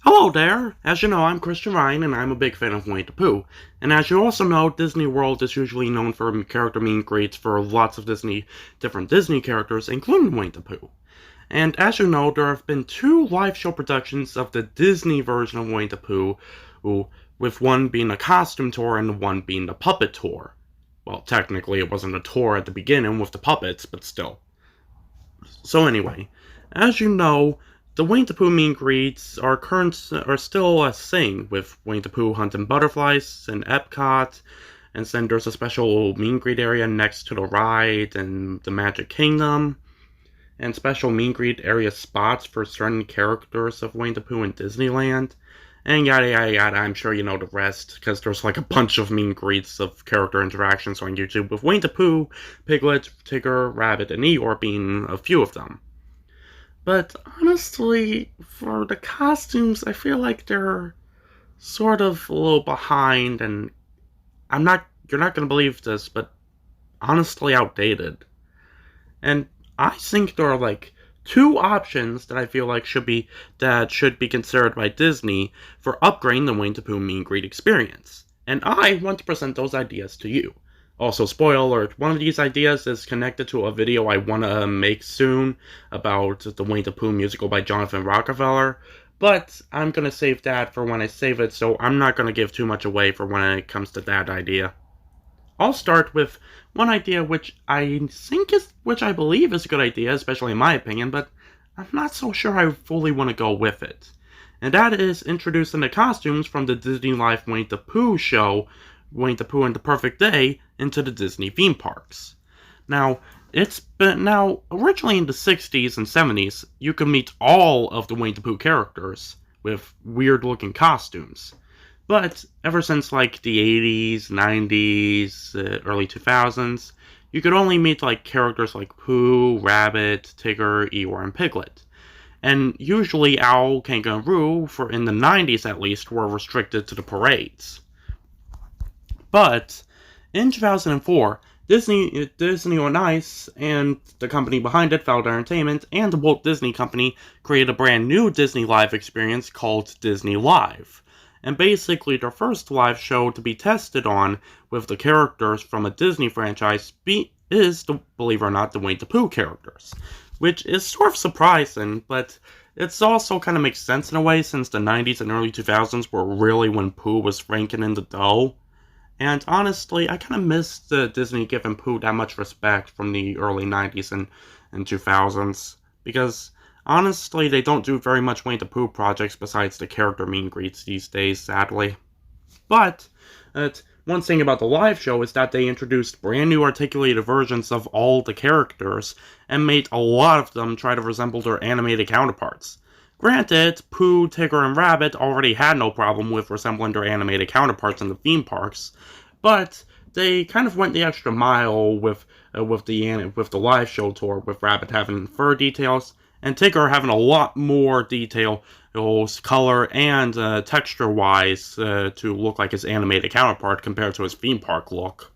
Hello there! As you know, I'm Christian Ryan, and I'm a big fan of Winnie the Pooh. And as you also know, Disney World is usually known for character meet and greets for lots of different Disney characters, including Winnie the Pooh. And as you know, there have been two live show productions of the Disney version of Winnie the Pooh, with one being a costume tour and one being the puppet tour. Well, technically it wasn't a tour at the beginning with the puppets, but still. So anyway, as you know, the Winnie the Pooh meet and greets are still a thing, with Winnie the Pooh hunting butterflies in Epcot, and then there's a special meet and greet area next to the ride in the Magic Kingdom, and special meet and greet area spots for certain characters of Winnie the Pooh in Disneyland, and yada yada yada. I'm sure you know the rest, because there's like a bunch of meet and greets of character interactions on YouTube, with Winnie the Pooh, Piglet, Tigger, Rabbit, and Eeyore being a few of them. But honestly, for the costumes, I feel like they're sort of a little behind, and you're not gonna believe this, but honestly outdated. And I think there are like two options that I feel like should be considered by Disney for upgrading the Winnie the Pooh meet and greet experience. And I want to present those ideas to you. Also, spoiler alert, one of these ideas is connected to a video I want to make soon about the Winnie the Pooh musical by Jonathan Rockefeller, but I'm going to save that for when I save it, so I'm not going to give too much away for when it comes to that idea. I'll start with one idea which I believe is a good idea, especially in my opinion, but I'm not so sure I fully want to go with it. And that is introducing the costumes from the Disney Life Winnie the Pooh show, Winnie the Pooh and the Perfect Day, into the Disney theme parks. Now, originally in the 60s and 70s, you could meet all of the Winnie the Pooh characters with weird looking costumes. But ever since like the 80s, 90s, early 2000s, you could only meet like characters like Pooh, Rabbit, Tigger, Eeyore, and Piglet. And usually Owl, Kangaroo, for in the 90s at least, were restricted to the parades. But in 2004, Disney on Ice and the company behind it, Falcon Entertainment, and the Walt Disney Company created a brand new Disney Live experience called Disney Live. And basically their first live show to be tested on with the characters from a Disney franchise is, believe it or not, the Winnie the Pooh characters. Which is sort of surprising, but it's also kind of makes sense in a way, since the 90s and early 2000s were really when Pooh was ranking in the dough. And honestly, I kind of miss the Disney giving Pooh that much respect from the early 90s and 2000s. Because, honestly, they don't do very much Winnie the Pooh projects besides the character meet and greets these days, sadly. But, one thing about the live show is that they introduced brand new articulated versions of all the characters, and made a lot of them try to resemble their animated counterparts. Granted, Pooh, Tigger, and Rabbit already had no problem with resembling their animated counterparts in the theme parks, but they kind of went the extra mile with the live show tour, with Rabbit having fur details, and Tigger having a lot more detail, color and texture-wise, to look like his animated counterpart compared to his theme park look.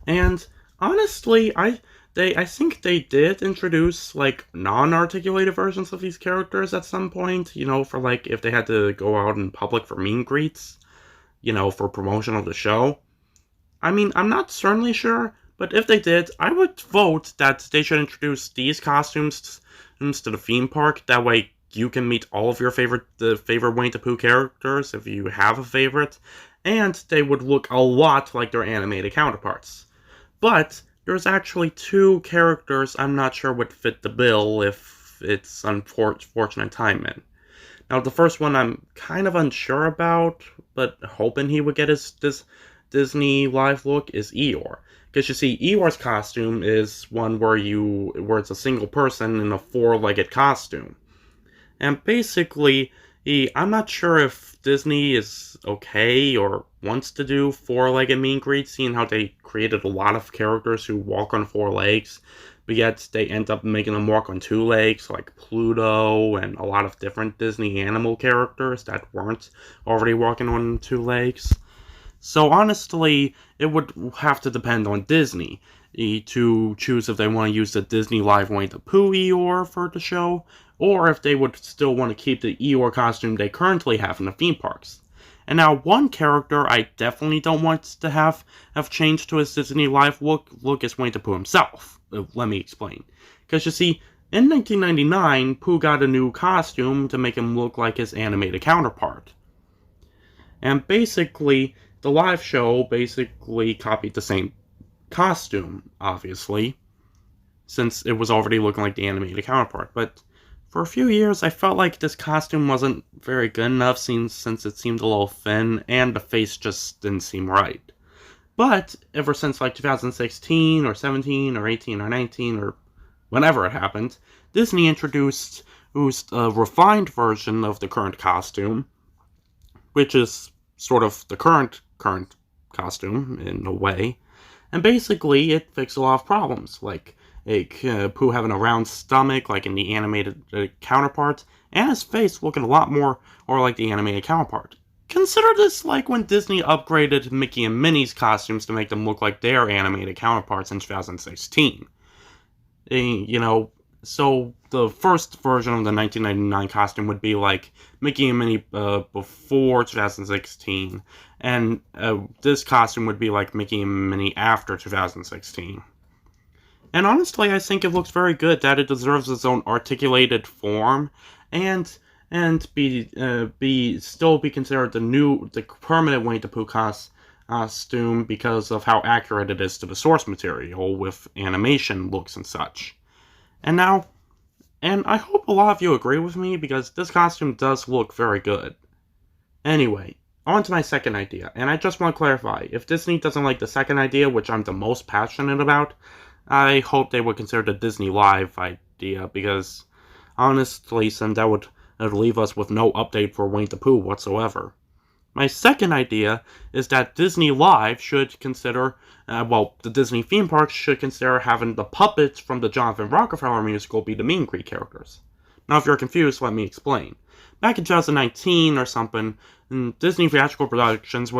And honestly, I think they did introduce, like, non-articulated versions of these characters at some point, for, like, if they had to go out in public for meet and greets, for promotion of the show. I mean, I'm not certainly sure, but if they did, I would vote that they should introduce these costumes to the theme park. That way, you can meet all of your favorite Winnie the Pooh characters, if you have a favorite, and they would look a lot like their animated counterparts. But there's actually two characters I'm not sure would fit the bill if it's unfortunate timing. Now, the first one I'm kind of unsure about, but hoping he would get this Disney Live look, is Eeyore. Because you see, Eeyore's costume is one where it's a single person in a four-legged costume. And basically, I'm not sure if Disney is okay or wants to do four-legged meet and greets, seeing how they created a lot of characters who walk on four legs, but yet they end up making them walk on two legs, like Pluto and a lot of different Disney animal characters that weren't already walking on two legs. So honestly, it would have to depend on Disney to choose if they want to use the Disney Live Winnie the Pooh Eeyore for the show, or if they would still want to keep the Eeyore costume they currently have in the theme parks. And now, one character I definitely don't want to have changed to his Disney live look is Winnie the Pooh himself. Let me explain. Because you see, in 1999, Pooh got a new costume to make him look like his animated counterpart. And basically, the live show basically copied the same costume, obviously, since it was already looking like the animated counterpart. But for a few years, I felt like this costume wasn't very good enough since it seemed a little thin, and the face just didn't seem right. But ever since like 2016, or 17, or 18, or 19, or whenever it happened, Disney introduced a refined version of the current costume, which is sort of the current costume, in a way. And basically, it fixed a lot of problems, like Pooh having a round stomach, like in the animated counterparts, and his face looking a lot more like the animated counterpart. Consider this like when Disney upgraded Mickey and Minnie's costumes to make them look like their animated counterparts in 2016. So the first version of the 1999 costume would be like Mickey and Minnie before 2016, and this costume would be like Mickey and Minnie after 2016. And honestly, I think it looks very good, that it deserves its own articulated form, and still be considered the permanent Winnie the Pooh costume because of how accurate it is to the source material with animation looks and such. And I hope a lot of you agree with me, because this costume does look very good. Anyway, on to my second idea, and I just want to clarify, if Disney doesn't like the second idea, which I'm the most passionate about, I hope they would consider the Disney Live idea, because honestly, then that would leave us with no update for Winnie the Pooh whatsoever. My second idea is that Disney Live should consider, the Disney theme parks should consider having the puppets from the Jonathan Rockefeller musical be the meet and greet characters. Now, if you're confused, let me explain. Back in 2019 or something, Disney Theatrical Productions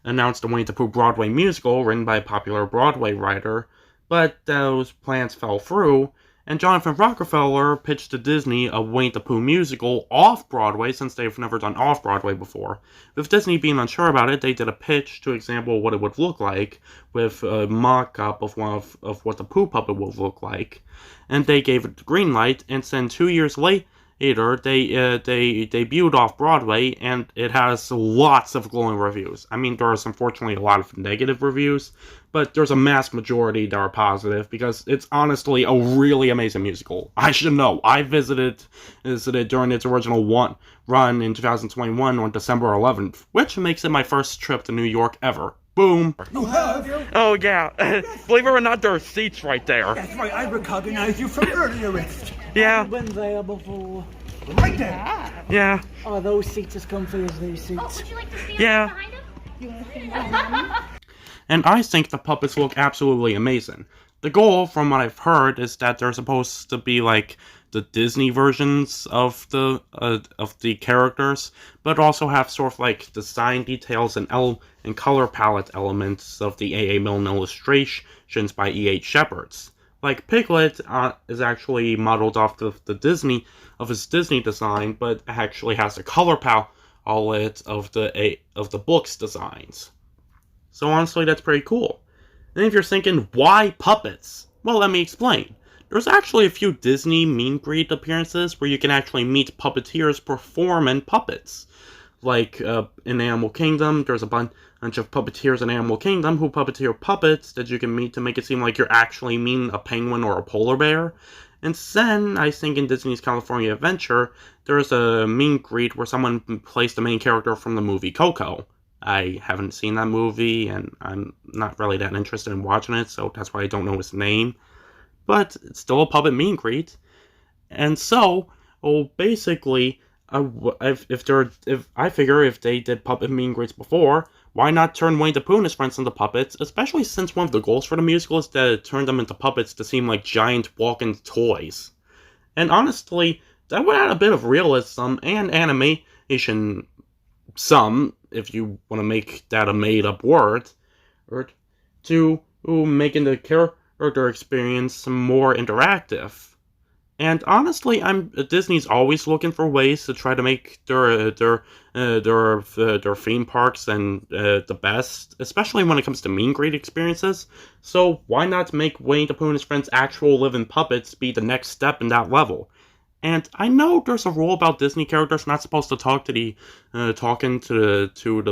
announced the Winnie the Pooh Broadway musical written by a popular Broadway writer, but those plans fell through, and Jonathan Rockefeller pitched to Disney a Winnie the Pooh musical off-Broadway, since they've never done off-Broadway before. With Disney being unsure about it, they did a pitch to example what it would look like, with a mock-up of what the Pooh puppet would look like, and they gave it the green light, and then 2 years later, they debuted off-Broadway, and it has lots of glowing reviews. I mean, there are unfortunately a lot of negative reviews, but there's a mass majority that are positive, because it's honestly a really amazing musical. I should know. I visited during its original run in 2021 on December 11th, which makes it my first trip to New York ever. Boom. You have? Oh, yeah. Believe it or not, there are seats right there. That's right, I recognize you from earlier rift. Yeah. I've been there before. Right there. Yeah. Are those seats as comfy as these seats? Oh, would you like to stand Yeah. behind him? You want to stand behind him? And I think the puppets look absolutely amazing. The goal, from what I've heard, is that they're supposed to be like the Disney versions of the characters, but also have sort of like design details and color palette elements of the A.A. Milne illustrations by E.H. Shepherds. Like Piglet is actually modeled off his Disney design, but actually has the color palette of the book's designs. So honestly, that's pretty cool. And if you're thinking, why puppets? Well, let me explain. There's actually a few Disney meet and greet appearances where you can actually meet puppeteers performing puppets. Like in Animal Kingdom, there's a bunch of puppeteers in Animal Kingdom who puppeteer puppets that you can meet to make it seem like you're actually meeting a penguin or a polar bear. And then, I think in Disney's California Adventure, there's a meet and greet where someone plays the main character from the movie Coco. I haven't seen that movie, and I'm not really that interested in watching it, so that's why I don't know his name. But it's still a puppet meet and greet. And so, basically, I figure if they did puppet meet and greets before, why not turn Winnie the Pooh and his friends into puppets, especially since one of the goals for the musical is to turn them into puppets to seem like giant walking toys. And honestly, that would add a bit of realism and animation, some, if you want to make that a made-up word, or to making the character experience more interactive. And honestly, Disney's always looking for ways to try to make their theme parks and the best, especially when it comes to meet and greet experiences. So why not make Winnie the Pooh and his friends' actual living puppets be the next step in that level? And I know there's a rule about Disney characters not supposed to talk to the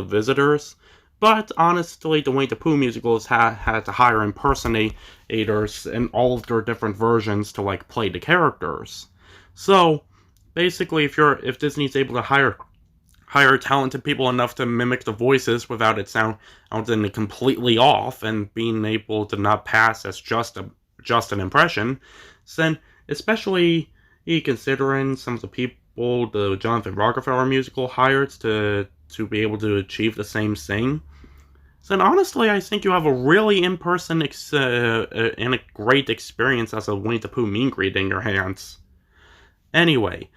visitors, but honestly, the Winnie the Pooh musicals had to hire impersonators in all of their different versions to like play the characters. So basically, if Disney's able to hire talented people enough to mimic the voices without it sounding completely off and being able to not pass as just an impression, then especially considering some of the people the Jonathan Rockefeller musical hired to be able to achieve the same thing, then honestly, I think you have a really in-person and a great experience as a Winnie the Pooh meet and greet in your hands. Anyway,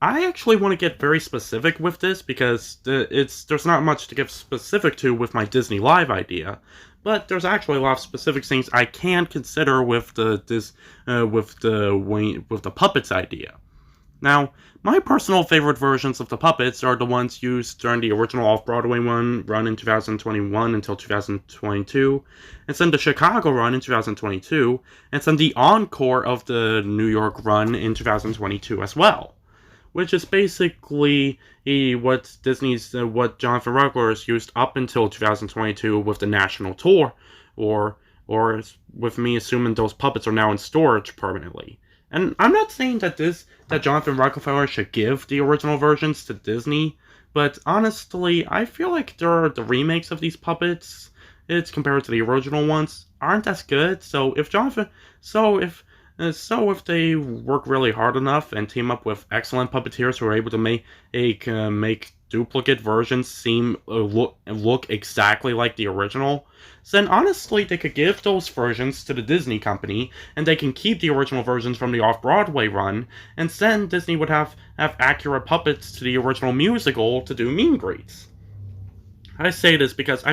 I actually want to get very specific with this because there's not much to get specific to with my Disney Live idea, but there's actually a lot of specific things I can consider with the puppets idea. Now, my personal favorite versions of the puppets are the ones used during the original Off-Broadway run in 2021 until 2022, and then the Chicago run in 2022, and then the encore of the New York run in 2022 as well. Which is basically what Jonathan Rockefeller has used up until 2022 with the national tour, or with me assuming those puppets are now in storage permanently. And I'm not saying that Jonathan Rockefeller should give the original versions to Disney, but honestly, I feel like the remakes of these puppets, it's compared to the original ones, aren't as good. So if they work really hard enough and team up with excellent puppeteers who are able to make duplicate versions look exactly like the original, then honestly they could give those versions to the Disney company, and they can keep the original versions from the Off-Broadway run, and then Disney would have accurate puppets to the original musical to do meet and greets. I say this because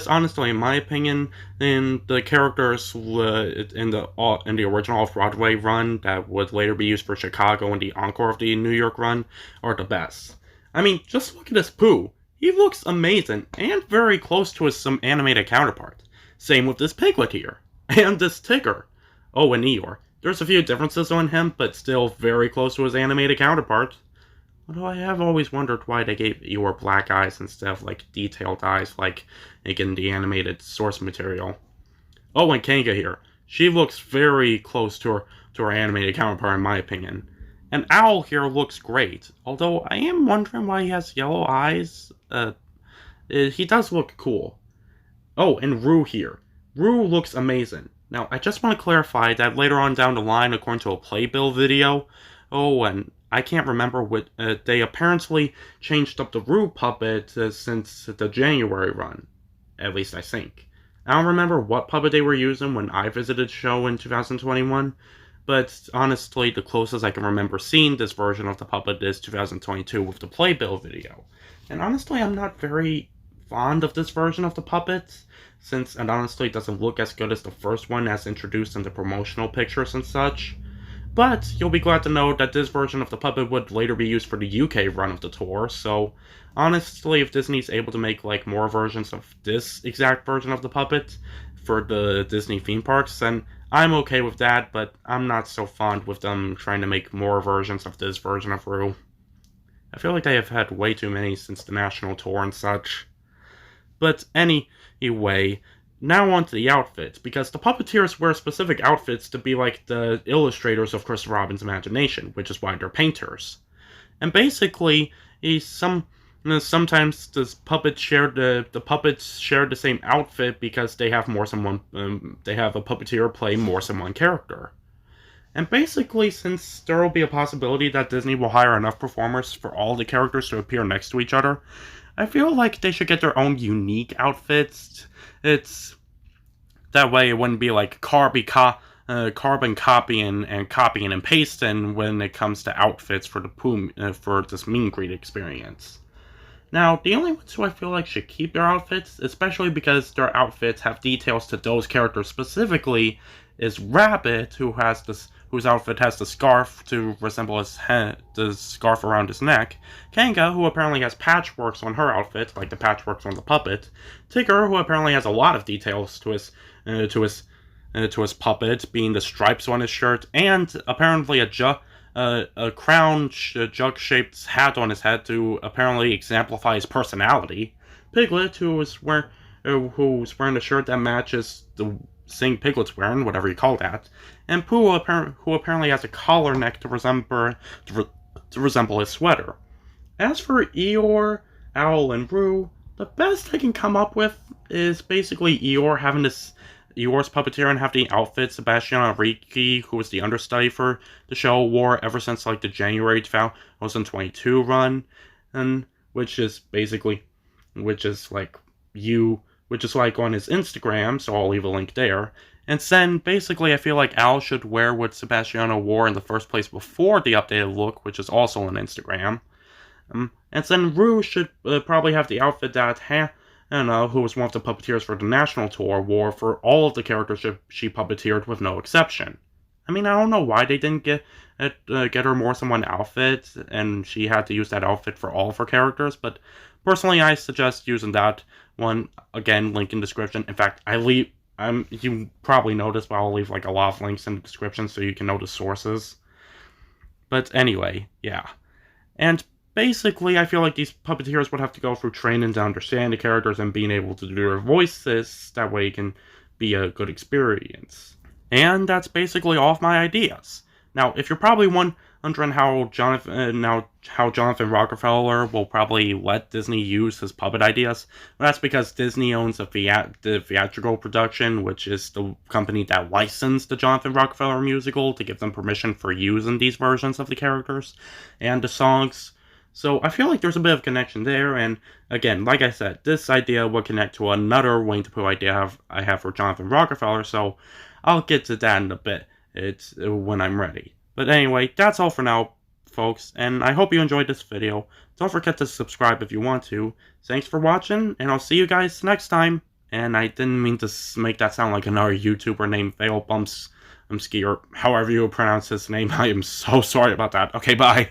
honestly, in my opinion, in the characters in the original Off-Broadway run that would later be used for Chicago and the encore of the New York run are the best. I mean, just look at this Pooh. He looks amazing and very close to his animated counterpart. Same with this Piglet here and this Tigger. Oh, and Eeyore. There's a few differences on him, but still very close to his animated counterpart. Although I have always wondered why they gave Eeyore black eyes instead of like detailed eyes like in the animated source material. Oh, and Kanga here. She looks very close to her animated counterpart in my opinion. And Owl here looks great, although I am wondering why he has yellow eyes. He does look cool. Oh, and Roo here. Roo looks amazing. Now, I just want to clarify that later on down the line, according to a Playbill video, and I can't remember what, they apparently changed up the Roo puppet since the January run. At least I think. I don't remember what puppet they were using when I visited the show in 2021, but honestly, the closest I can remember seeing this version of the puppet is 2022 with the Playbill video. And honestly, I'm not very fond of this version of the puppet, since it honestly doesn't look as good as the first one as introduced in the promotional pictures and such. But you'll be glad to know that this version of the puppet would later be used for the UK run of the tour, so honestly, if Disney's able to make like more versions of this exact version of the puppet for the Disney theme parks, then I'm okay with that, but I'm not so fond with them trying to make more versions of this version of Roo. I feel like they have had way too many since the national tour and such. But anyway, now on to the outfits, because the puppeteers wear specific outfits to be like the illustrators of Christopher Robin's imagination, which is why they're painters. And basically, sometimes the puppets share the same outfit because they have they have a puppeteer play more than one character. And basically, since there will be a possibility that Disney will hire enough performers for all the characters to appear next to each other, I feel like they should get their own unique outfits. It's that way it wouldn't be like carbon copying and pasting when it comes to outfits for the Pooh for this meet and greet experience. Now, the only ones who I feel like should keep their outfits, especially because their outfits have details to those characters specifically, is Rabbit, who has whose outfit has the scarf to resemble his head, the scarf around his neck, Kanga, who apparently has patchworks on her outfit, like the patchworks on the puppet, Tigger, who apparently has a lot of details to his puppet, being the stripes on his shirt, and apparently a crown jug-shaped hat on his head to apparently exemplify his personality, Piglet, who's wearing a shirt that matches the thing Piglet's wearing, whatever you call that, and Pooh, who apparently has a collar neck to resemble his sweater. As for Eeyore, Owl, and Roo, the best I can come up with is basically Eeyore's puppeteer and have the outfit Sebastian Ricci, who was the understudy for the show, wore ever since like the January 2022 run, and which is like on his Instagram, so I'll leave a link there. And then basically I feel like Al should wear what Sebastiano wore in the first place before the updated look, which is also on Instagram. And then Rue should probably have the outfit that who was one of the puppeteers for the national tour, wore for all of the characters she puppeteered with no exception. I mean, I don't know why they didn't get her more than one outfit, and she had to use that outfit for all of her characters, but personally I suggest using that one. Again, link in description. In fact, you probably noticed, but I'll leave like a lot of links in the description so you can know the sources. But anyway, yeah. And basically, I feel like these puppeteers would have to go through training to understand the characters and being able to do their voices. That way it can be a good experience. And that's basically all of my ideas. Now, if you're probably wondering how Jonathan Rockefeller will probably let Disney use his puppet ideas, well, that's because Disney owns the theatrical production, which is the company that licensed the Jonathan Rockefeller musical to give them permission for using these versions of the characters and the songs. So I feel like there's a bit of connection there, and again, like I said, this idea would connect to another Winnie the Pooh idea I have for Jonathan Rockefeller, so I'll get to that in a bit. It's when I'm ready. But anyway, that's all for now, folks, and I hope you enjoyed this video. Don't forget to subscribe if you want to. Thanks for watching, and I'll see you guys next time. And I didn't mean to make that sound like another YouTuber named Fail Bumps, or however you pronounce his name. I am so sorry about that. Okay, bye.